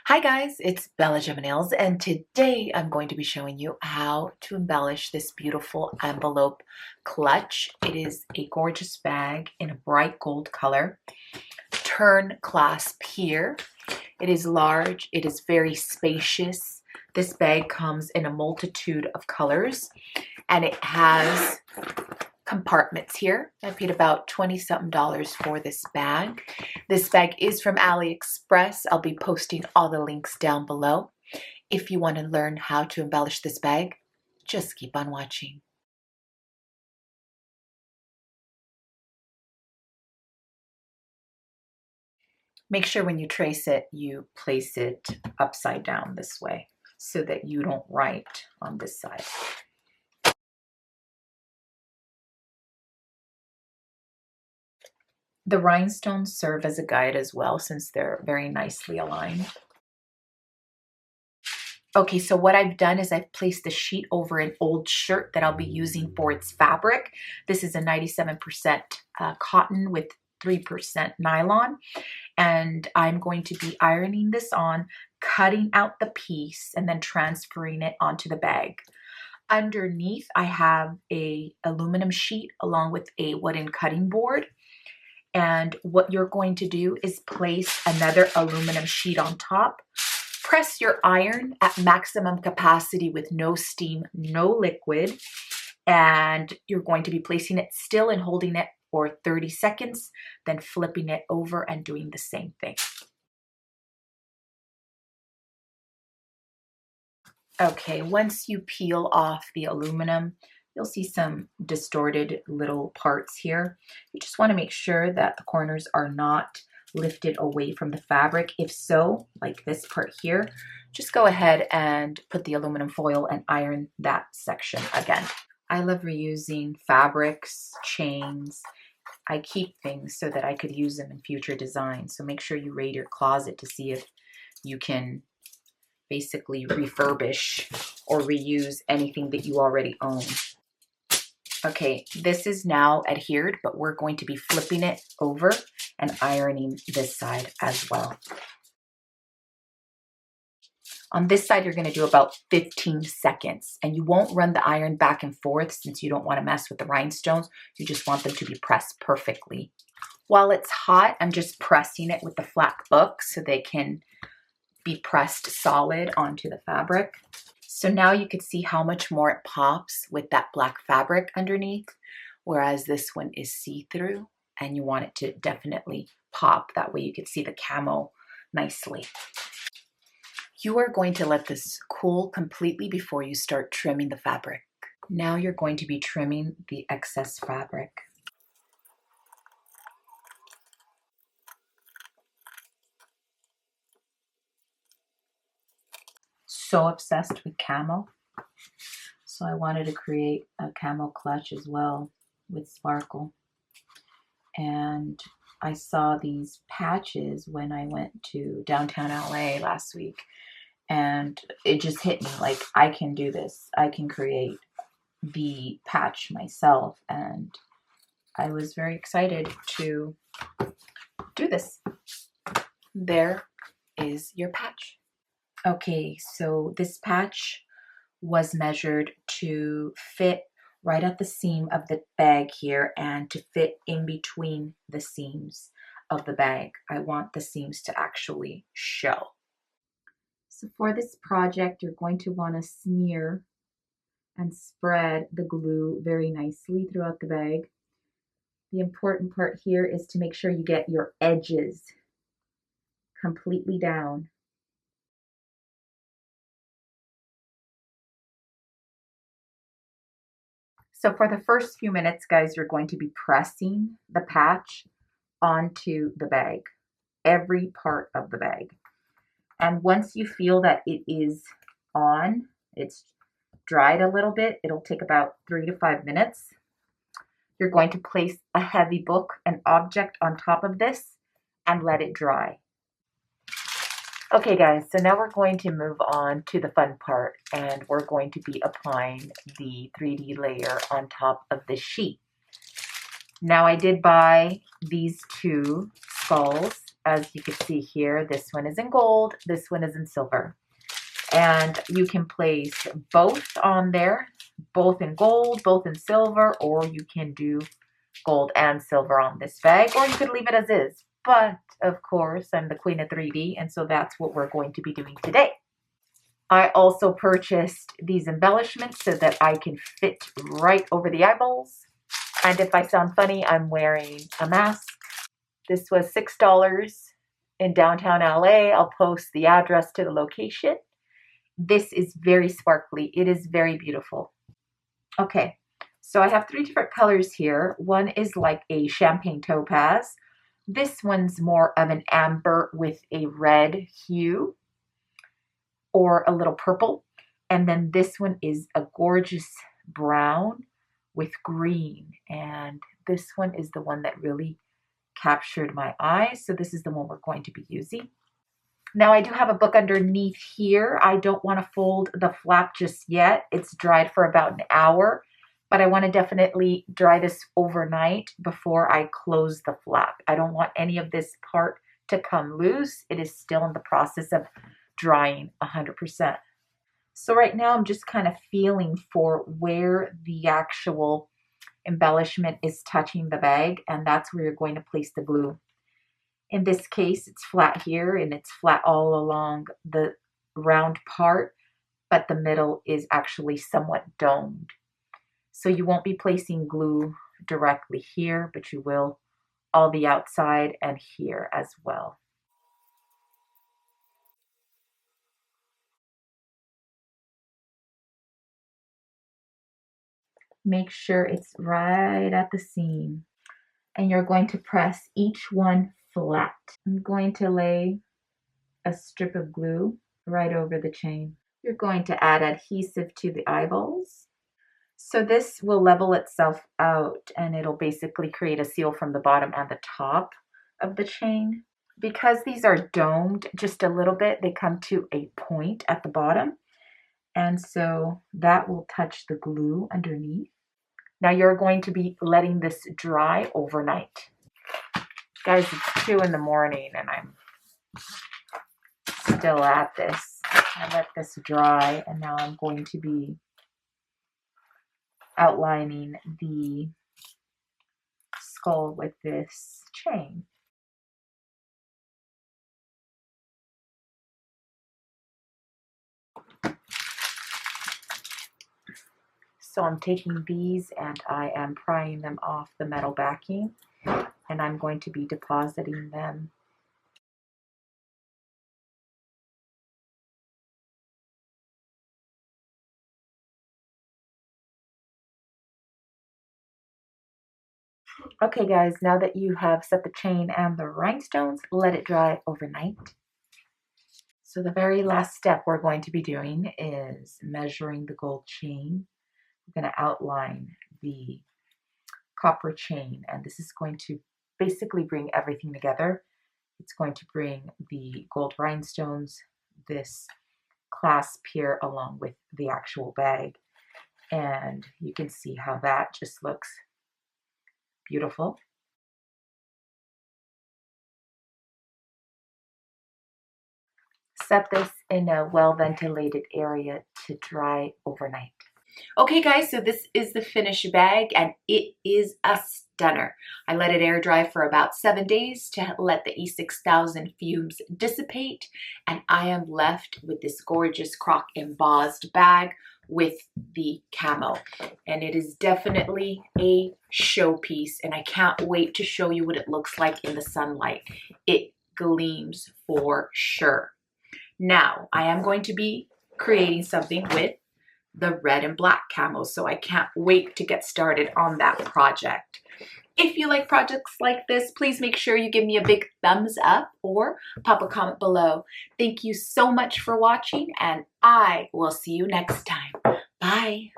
Hi guys, it's BellaGemaNails, and today I'm going to be showing you how to embellish this beautiful envelope clutch. It is a gorgeous bag in a bright gold color. Turn clasp here. It is large, it is very spacious. This bag comes in a multitude of colors and it has compartments here. I paid about $20-something for this bag. This bag is from AliExpress. I'll be posting all the links down below. If you want to learn how to embellish this bag, just keep on watching. Make sure when you trace it, you place it upside down this way so that you don't write on this side. The rhinestones serve as a guide as well since they're very nicely aligned. Okay, so what I've done is I've placed the sheet over an old shirt that I'll be using for its fabric. This is a 97% cotton with 3% nylon. And I'm going to be ironing this on, cutting out the piece, and then transferring it onto the bag. Underneath, I have a aluminum sheet along with a wooden cutting board. And what you're going to do is place another aluminum sheet on top. Press your iron at maximum capacity with no steam, no liquid. And you're going to be placing it still and holding it for 30 seconds, then flipping it over and doing the same thing. Okay, once you peel off the aluminum, you'll see some distorted little parts here. You just want to make sure that the corners are not lifted away from the fabric. If so, like this part here, just go ahead and put the aluminum foil and iron that section again. I love reusing fabrics, chains. I keep things so that I could use them in future designs. So make sure you raid your closet to see if you can basically refurbish or reuse anything that you already own. Okay, this is now adhered, but we're going to be flipping it over and ironing this side as well. On this side, you're going to do about 15 seconds, and you won't run the iron back and forth since you don't want to mess with the rhinestones. You just want them to be pressed perfectly. While it's hot, I'm just pressing it with the flat book so they can be pressed solid onto the fabric. So now you can see how much more it pops with that black fabric underneath, whereas this one is see-through, and you want it to definitely pop. That way you can see the camo nicely. You are going to let this cool completely before you start trimming the fabric. Now you're going to be trimming the excess fabric. So obsessed with camo. So I wanted to create a camo clutch as well with sparkle. And I saw these patches when I went to downtown LA last week. And it just hit me like, I can do this. I can create the patch myself. And I was very excited to do this. There is your patch. Okay, so this patch was measured to fit right at the seam of the bag here and to fit in between the seams of the bag. I want the seams to actually show. So for this project, you're going to want to smear and spread the glue very nicely throughout the bag. The important part here is to make sure you get your edges completely down. So for the first few minutes, guys, you're going to be pressing the patch onto the bag, every part of the bag. And once you feel that it is on, it's dried a little bit, it'll take about 3 to 5 minutes. You're going to place a heavy book, an object on top of this and let it dry. Okay guys, so now we're going to move on to the fun part, and we're going to be applying the 3D layer on top of the sheet. Now I did buy these two skulls as you can see here, this one is in gold, this one is in silver. And you can place both on there, both in gold, both in silver, or you can do gold and silver on this bag, or you could leave it as is. But of course, I'm the queen of 3D, and so that's what we're going to be doing today. I also purchased these embellishments so that I can fit right over the eyeballs. And if I sound funny, I'm wearing a mask. This was $6 in downtown LA. I'll post the address to the location. This is very sparkly. It is very beautiful. Okay, so I have 3 different colors here. One is like a champagne topaz. This one's more of an amber with a red hue or a little purple. And then this one is a gorgeous brown with green. And this one is the one that really captured my eye. So this is the one we're going to be using. Now I do have a book underneath here. I don't want to fold the flap just yet. It's dried for about an hour, but I want to definitely dry this overnight before I close the flap. I don't want any of this part to come loose. It is still in the process of drying 100%. So right now I'm just kind of feeling for where the actual embellishment is touching the bag, and that's where you're going to place the glue. In this case, it's flat here and it's flat all along the round part, but the middle is actually somewhat domed. So you won't be placing glue directly here, but you will all the outside and here as well. Make sure it's right at the seam, and you're going to press each one flat. I'm going to lay a strip of glue right over the chain. You're going to add adhesive to the eyeballs. So this will level itself out and it'll basically create a seal from the bottom and the top of the chain. Because these are domed just a little bit, they come to a point at the bottom. And so that will touch the glue underneath. Now you're going to be letting this dry overnight. Guys, it's 2 in the morning and I'm still at this. I let this dry and now I'm going to be outlining the skull with this chain. So I'm taking these and I am prying them off the metal backing, and I'm going to be depositing them . Okay guys, now that you have set the chain and the rhinestones, let it dry overnight. So the very last step we're going to be doing is measuring the gold chain. We're going to outline the copper chain, and this is going to basically bring everything together. It's going to bring the gold rhinestones, this clasp here along with the actual bag, and you can see how that just looks beautiful. Set this in a well-ventilated area to dry overnight. Okay guys, so this is the finished bag and it is a stunner. I let it air dry for about 7 days to let the E6000 fumes dissipate, and I am left with this gorgeous Croc embossed bag with the camo, and it is definitely a showpiece, and I can't wait to show you what it looks like in the sunlight. It gleams for sure. Now I am going to be creating something with the red and black camo, so I can't wait to get started on that project. If you like projects like this, please make sure you give me a big thumbs up or pop a comment below. Thank you so much for watching, and I will see you next time. Bye.